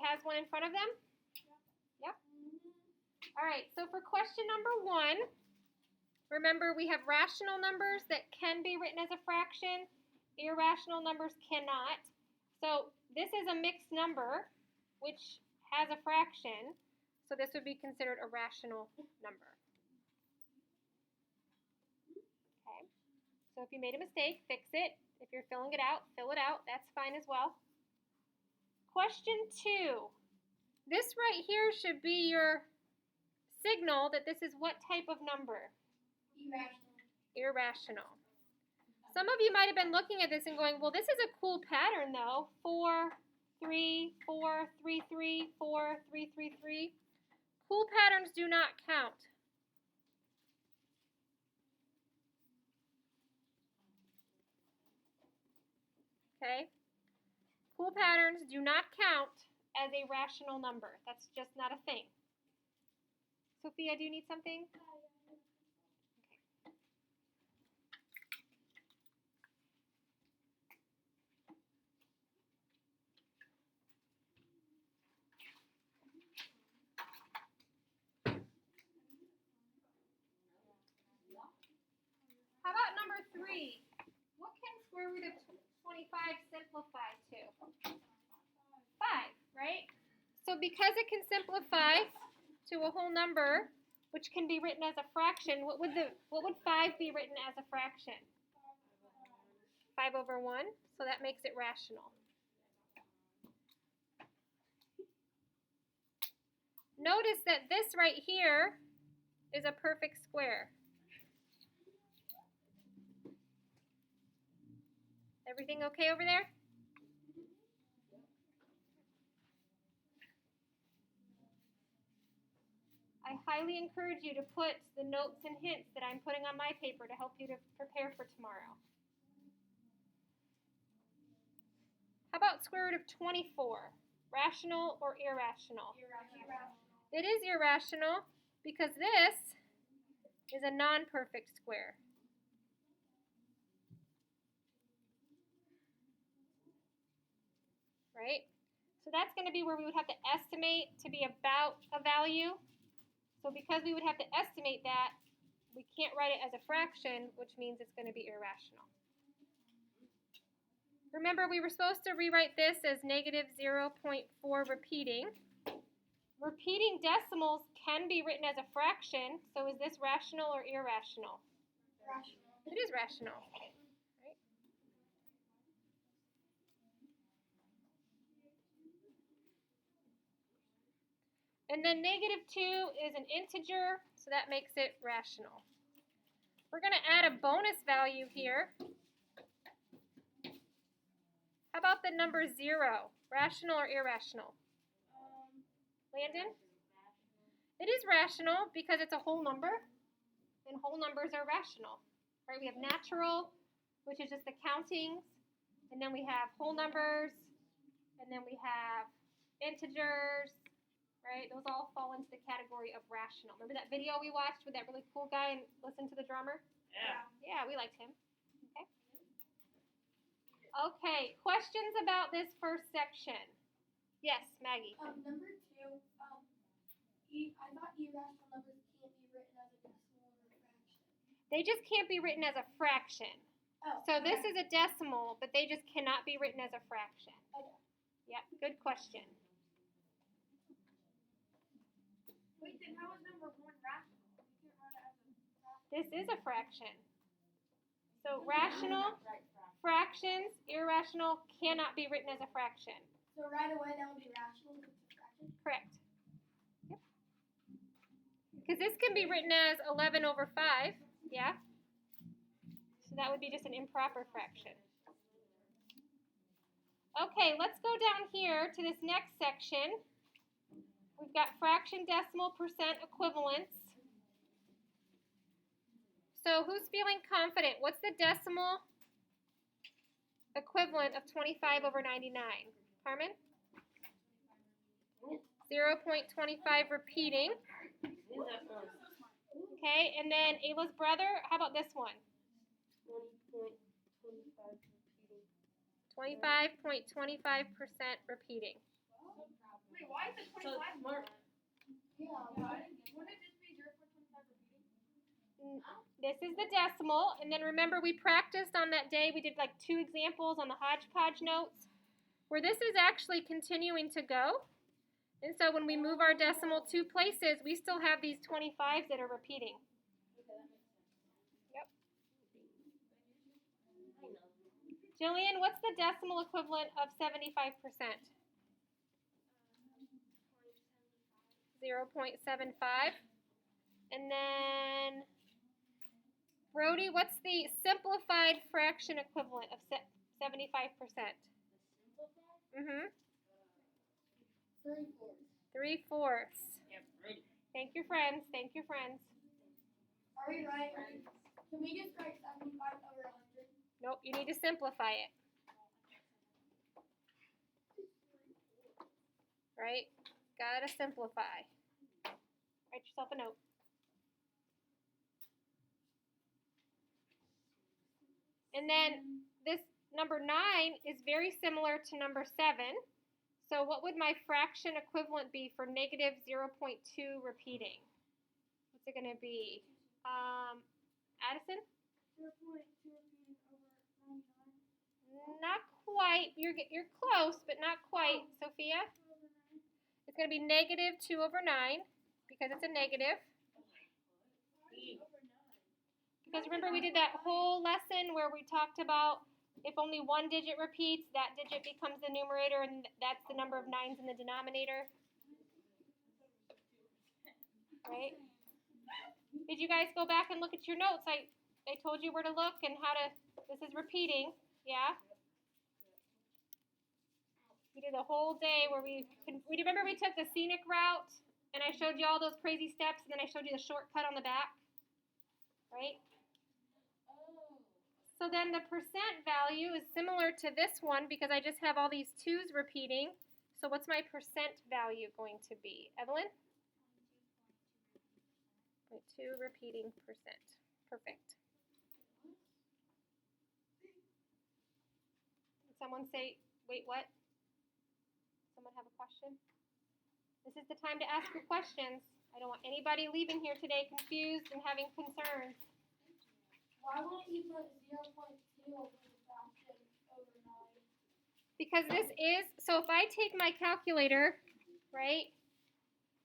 has one in front of them? Yep. All right, so for question number 1, remember we have rational numbers that can be written as a fraction. Irrational numbers cannot. So this is a mixed number, which has a fraction. So this would be considered a rational number. Okay. So if you made a mistake, fix it. If you're filling it out, fill it out. That's fine as well. Question 2. This right here should be your signal that this is what type of number? Irrational. Irrational. Some of you might have been looking at this and going, well, this is a cool pattern, though. 4, 3, 4, 3, 3, 4, 3, 3, 3. Cool patterns do not count. Okay? Cool patterns do not count as a rational number. That's just not a thing. Sophia, do you need something? How about number 3? What can square root of 25 simplify to? 5, right? So because it can simplify to a whole number, which can be written as a fraction, what would 5 be written as a fraction? 5 over 1, so that makes it rational. Notice that this right here is a perfect square. Everything okay over there? I highly encourage you to put the notes and hints that I'm putting on my paper to help you to prepare for tomorrow. How about square root of 24? Rational or irrational? Irrational. It is irrational because this is a non-perfect square. Right? So that's going to be where we would have to estimate to be about a value. So because we would have to estimate that, we can't write it as a fraction, which means it's going to be irrational. Remember, we were supposed to rewrite this as negative 0.4 repeating. Repeating decimals can be written as a fraction. So is this rational or irrational? Rational. It is rational. And then negative 2 is an integer, so that makes it rational. We're going to add a bonus value here. How about the number 0? Rational or irrational? Landon? It is rational because it's a whole number, and whole numbers are rational. Right? We have natural, which is just the countings, and then we have whole numbers, and then we have integers. Right? Those all fall into the category of rational. Remember that video we watched with that really cool guy and listened to the drummer? Yeah. Yeah, we liked him. Okay. Okay, questions about this first section? Yes, Maggie. Number 2, I thought irrational numbers can't be written as a decimal or a fraction. They just can't be written as a fraction. Oh. So this is a decimal, but they just cannot be written as a fraction. Okay. Yep, good question. Wait, then how is number 1 rational? You can't write it as a fraction. This is a fraction. So rational, fractions, irrational cannot be written as a fraction. So right away that would be rational if it's a fraction? Correct. Yep. Because this can be written as 11 over 5. Yeah? So that would be just an improper fraction. Okay, let's go down here to this next section. We've got fraction, decimal, percent equivalents. So who's feeling confident? What's the decimal equivalent of 25 over 99? Carmen? 0.25 repeating. Okay, and then Ayla's brother, how about this one? 25.25% repeating. Wait, why is it 25? So smart. Yeah, wouldn't it just be 0.25 repeating? This is the decimal, and then remember we practiced on that day, we did like 2 examples on the hodgepodge notes, where this is actually continuing to go. And so when we move our decimal 2 places, we still have these 25s that are repeating. Yep. Jillian, what's the decimal equivalent of 75%? 0.75. And then, Brody, what's the simplified fraction equivalent of 75%? Mm-hmm. 3/4. Yep, right. Thank your friends. Thank your friends. Are we right? Can we just write 75 over 100? Nope, you need to simplify it. Right? Gotta simplify. Write yourself a note. And then this number 9 is very similar to number 7. So what would my fraction equivalent be for negative 0.2 repeating? What's it going to be? Addison? 0.2 repeating over 99. Not quite. You're close, but not quite. Sophia? It's going to be negative 2 over 9 because it's a negative. Because remember we did that whole lesson where we talked about if only one digit repeats, that digit becomes the numerator, and that's the number of 9s in the denominator. Right? Did you guys go back and look at your notes? I told you where to look and how to, this is repeating, yeah? We did a whole day where we remember we took the scenic route, and I showed you all those crazy steps, and then I showed you the shortcut on the back, right? So then the percent value is similar to this one because I just have all these 2's repeating. So what's my percent value going to be? Evelyn? 0.2 repeating percent. Perfect. Did someone say, wait, what? Someone have a question? This is the time to ask your questions. I don't want anybody leaving here today confused and having concerns. Why wouldn't you put 0.2 over the fraction over 9? Because this is, so if I take my calculator, right,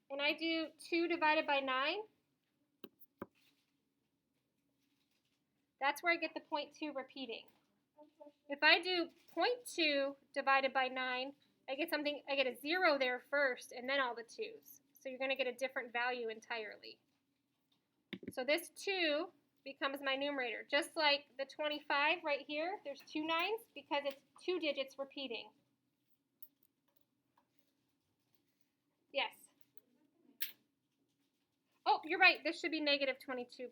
and I do 2 divided by 9, that's where I get the 0.2 repeating. If I do 0.2 divided by 9, I get a 0 there first and then all the 2's. So you're going to get a different value entirely. So this 2 becomes my numerator. Just like the 25 right here, there's 2 9's because it's 2 digits repeating. Yes. Oh, you're right. This should be negative 22.2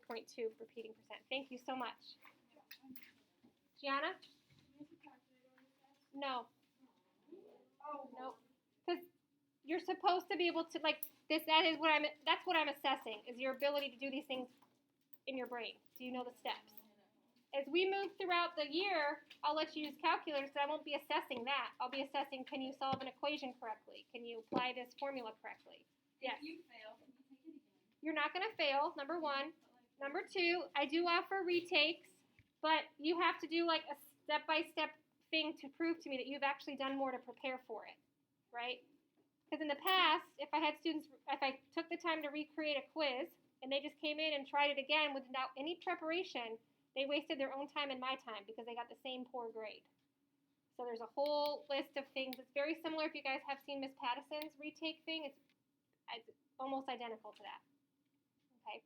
repeating percent. Thank you so much. Gianna? No. Nope. Because you're supposed to be able to, like, that's what I'm assessing, is your ability to do these things in your brain. Do you know the steps? As we move throughout the year, I'll let you use calculators, but I won't be assessing that. I'll be assessing, can you solve an equation correctly? Can you apply this formula correctly? Yes. If you fail, can you take it again? You're not going to fail, number 1. Number 2, I do offer retakes, but you have to do like a step-by-step thing to prove to me that you've actually done more to prepare for it, right? Because in the past, if I took the time to recreate a quiz, and they just came in and tried it again without any preparation, they wasted their own time and my time because they got the same poor grade. So there's a whole list of things. It's very similar if you guys have seen Miss Pattison's retake thing. It's almost identical to that, okay?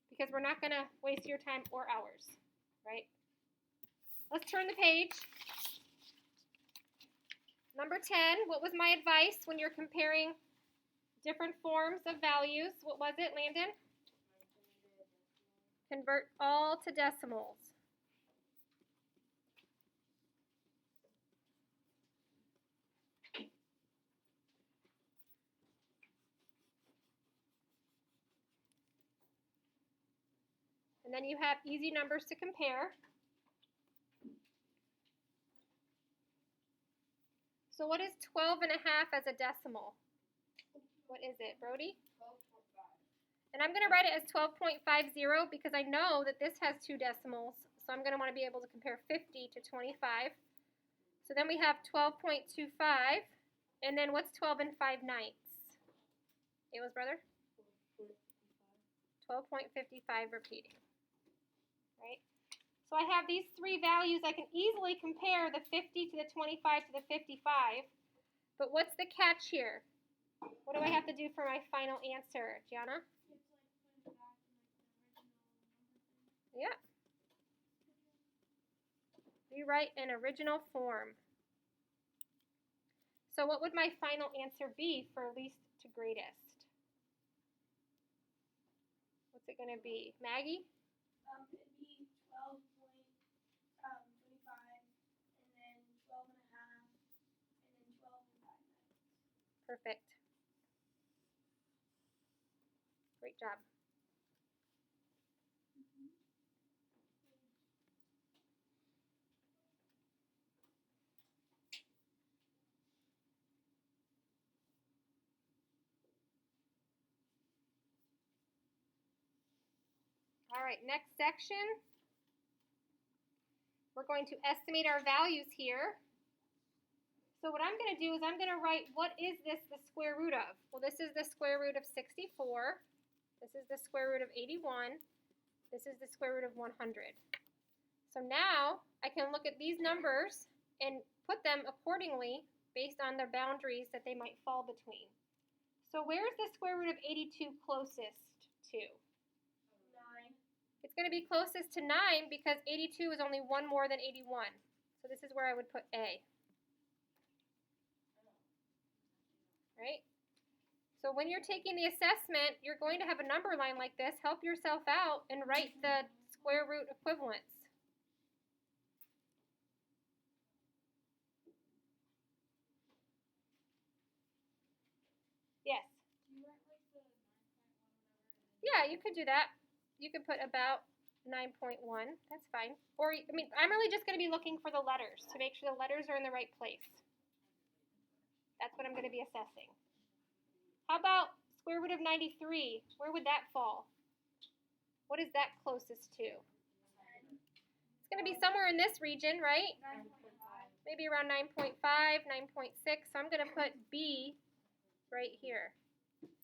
Because we're not going to waste your time or ours, right? Let's turn the page. Number 10, what was my advice when you're comparing different forms of values? What was it, Landon? Convert all to decimals. And then you have easy numbers to compare. So what is 12 1/2 as a decimal? What is it, Brody? 12.5. And I'm going to write it as 12.50 because I know that this has 2 decimals. So I'm going to want to be able to compare 50 to 25. So then we have 12.25. And then what's 12 and 5/9? Ayla's brother? 12.55 repeating. Right? So I have these 3 values. I can easily compare the 50 to the 25 to the 55. But what's the catch here? What do I have to do for my final answer, Gianna? It's like putting it back in like the original number thing. Yeah. Rewrite in original form. So what would my final answer be for least to greatest? What's it going to be? Maggie? It'd be 12.25, and then 12 and a half, and then 12 and 5/9. Perfect. Great job. All right, next section. We're going to estimate our values here. So what I'm going to do is I'm going to write, what is this the square root of? Well, this is the square root of 64. This is the square root of 81. This is the square root of 100. So now I can look at these numbers and put them accordingly based on their boundaries that they might fall between. So where is the square root of 82 closest to? 9. It's going to be closest to 9 because 82 is only 1 more than 81. So this is where I would put A. Right? So when you're taking the assessment, you're going to have a number line like this. Help yourself out and write the square root equivalents. Yes? Do you write like the 9.1 or whatever? Yeah, you could do that. You could put about 9.1. That's fine. Or, I mean, I'm really just going to be looking for the letters to make sure the letters are in the right place. That's what I'm going to be assessing. How about square root of 93? Where would that fall? What is that closest to? It's going to be somewhere in this region, right? 9.5. Maybe around 9.5, 9.6. So I'm going to put B right here.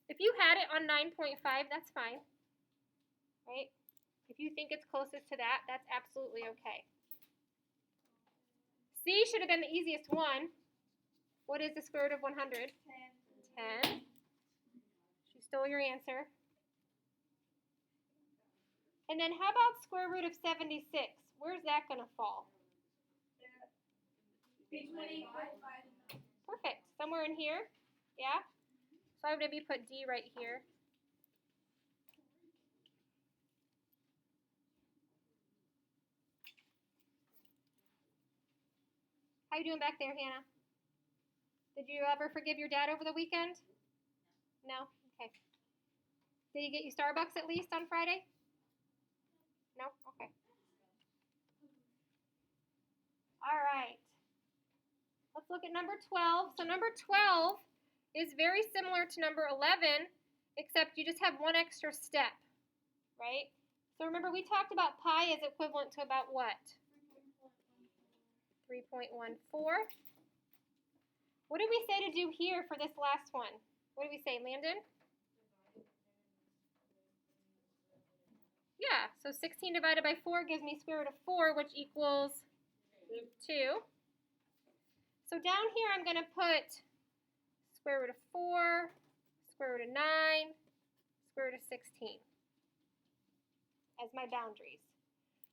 If you had it on 9.5, that's fine. Right? If you think it's closest to that, that's absolutely okay. C should have been the easiest one. What is the square root of 100? 10. She stole your answer. And then how about square root of 76? Where's that going to fall? Between 5. Perfect. Somewhere in here? Yeah? So I would maybe put D right here. How you doing back there, Hannah? Did you ever forgive your dad over the weekend? No? Okay. Did he get you Starbucks at least on Friday? No? Okay. All right. Let's look at number 12. So number 12 is very similar to number 11, except you just have one extra step, right? So remember we talked about pi is equivalent to about what? 3.14. What did we say to do here for this last one? What did we say, Landon? Yeah, so 16 divided by 4 gives me square root of 4, which equals 2. So down here I'm going to put square root of 4, square root of 9, square root of 16 as my boundaries.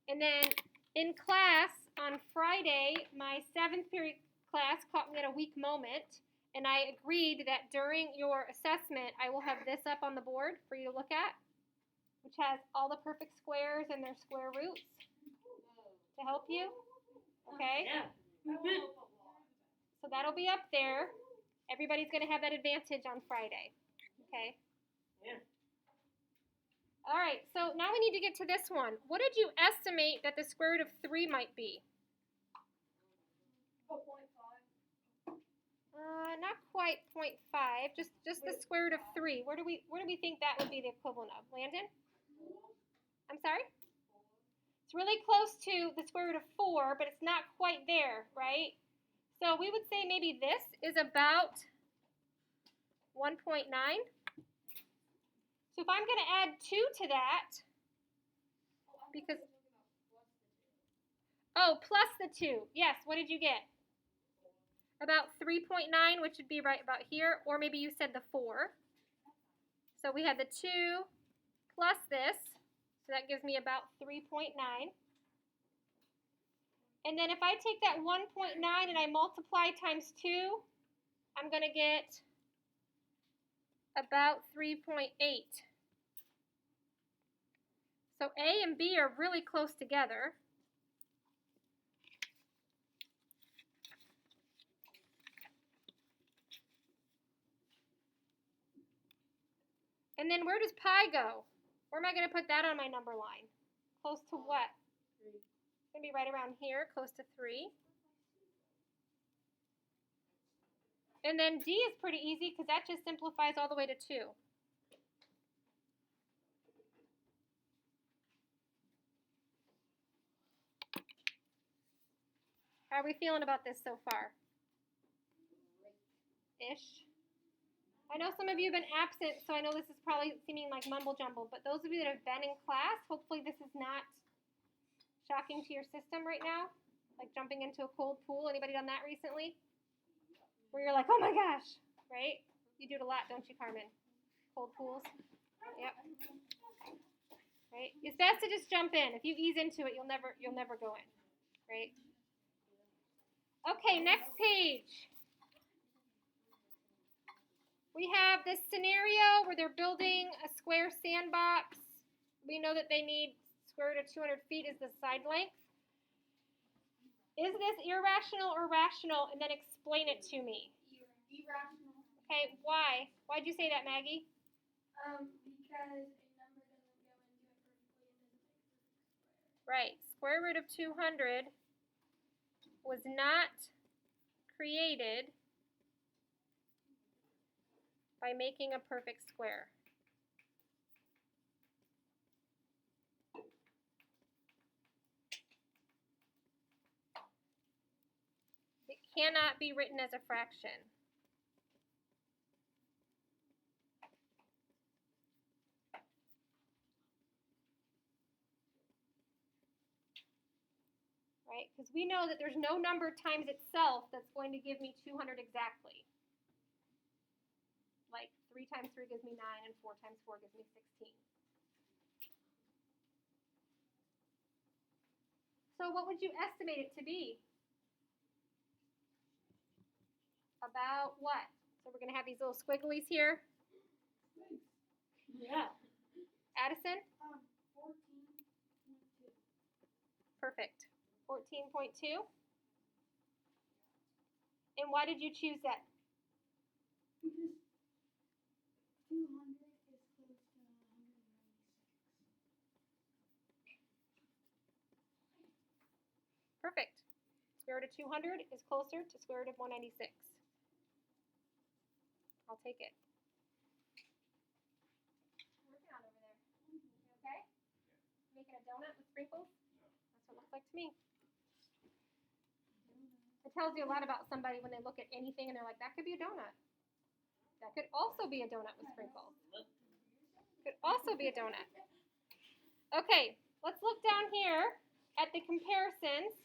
And then in class on Friday, my 7th period class caught me at a weak moment, and I agreed that during your assessment I will have this up on the board for you to look at, which has all the perfect squares and their square roots to help you. Okay? Yeah. So that'll be up there. Everybody's going to have that advantage on Friday. Okay? Yeah. All right, so now we need to get to this one. What did you estimate that the square root of 3 might be? 4.5. Not quite 0.5, just the square root of 3. Where do we think that would be the equivalent of? Landon? I'm sorry? It's really close to the square root of 4, but it's not quite there, right? So we would say maybe this is about 1.9. So if I'm going to add 2 to that, because, oh, plus the 2. Yes, what did you get? About 3.9, which would be right about here, or maybe you said the 4. So we had the 2 plus this, so that gives me about 3.9. And then if I take that 1.9 and I multiply times 2, I'm going to get about 3.8. So A and B are really close together. And then where does pi go? Where am I going to put that on my number line? Close to what? 3. It's going to be right around here, close to 3. And then D is pretty easy because that just simplifies all the way to 2. How are we feeling about this so far? Ish. I know some of you have been absent, so I know this is probably seeming like mumble jumble, but those of you that have been in class, hopefully this is not shocking to your system right now, like jumping into a cold pool. Anybody done that recently? Where you're like, oh my gosh, right? You do it a lot, don't you, Carmen? Cold pools? Yep. Right? It's best to just jump in. If you ease into it, you'll never go in, right? Okay, next page. We have this scenario where they're building a square sandbox. We know that they need square root of 200 feet is the side length. Is this irrational or rational? And then explain it to me. Irrational. Okay, why? Why'd you say that, Maggie? Because a number doesn't go into it perfectly and doesn't make a perfect square. Right. Square root of 200 was not created by making a perfect square. It cannot be written as a fraction. Right? Because we know that there's no number times itself that's going to give me 200 exactly. Like 3 times 3 gives me 9 and 4 times 4 gives me 16. So what would you estimate it to be? About what? So we're going to have these little squigglies here. Yeah. Addison? 14.2. Perfect. 14.2. And why did you choose that? Because 200 is close to 196. Perfect. Square root of 200 is closer to square root of 196. I'll take it. Working on over there. You okay? Making a donut with sprinkles? That's what it looks like to me. It tells you a lot about somebody when they look at anything and they're like, that could be a donut. That could also be a donut with sprinkles. Could also be a donut. Okay, let's look down here at the comparisons.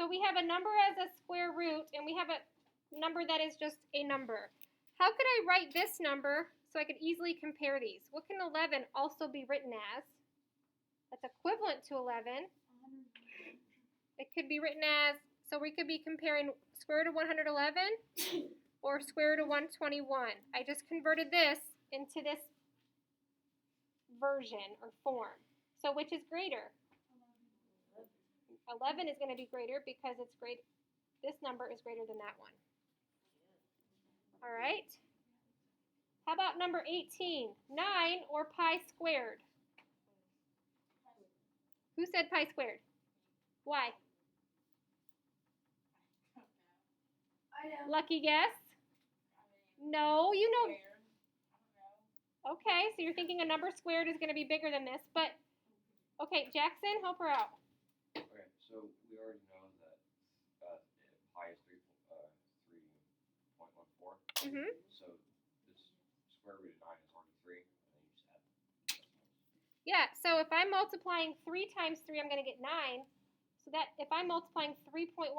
So we have a number as a square root, and we have a number that is just a number. How could I write this number so I could easily compare these? What can 11 also be written as? That's equivalent to 11. It could be written as, so we could be comparing square root of 111 or square root of 121. I just converted this into this version or form. So which is greater? 11 is going to be greater because it's great. This number is greater than that one. All right. How about number 18? 9 or pi squared? Who said pi squared? Why? I know. Lucky guess? No, you know. Square. I don't know. Okay, so you're thinking a number squared is going to be bigger than this, but okay, Jackson, help her out. Okay, so we already know that pi is 3.14. Mhm. So this square root of 9 is already 3, and then you just add decimals. Yeah, so if I'm multiplying 3 times 3, I'm going to get 9. So that if I'm multiplying 3.14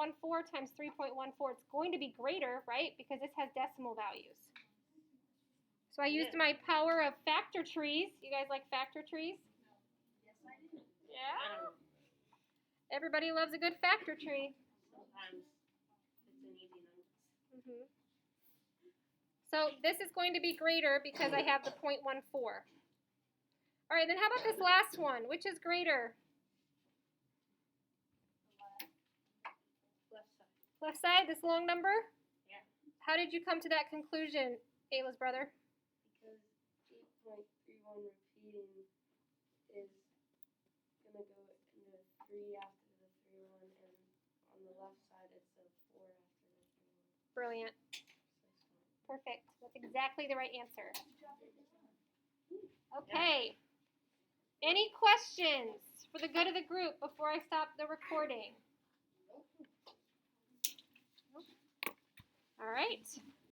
times 3.14, it's going to be greater, right? Because this has decimal values. So I used my power of factor trees. You guys like factor trees? Yes, I do. Yeah. Everybody loves a good factor tree. Sometimes it's an easy number. Mhm. So this is going to be greater because I have the 0.14. All right, then how about this last one? Which is greater? Left side. Left side, this long number? Yeah. How did you come to that conclusion, Ayla's brother? Because 8.31 repeating is going to go into 3 after the 3 1, and on the left side it's a 4 after the 3 1. Brilliant. Perfect. That's exactly the right answer. Okay. Any questions for the good of the group before I stop the recording? All right.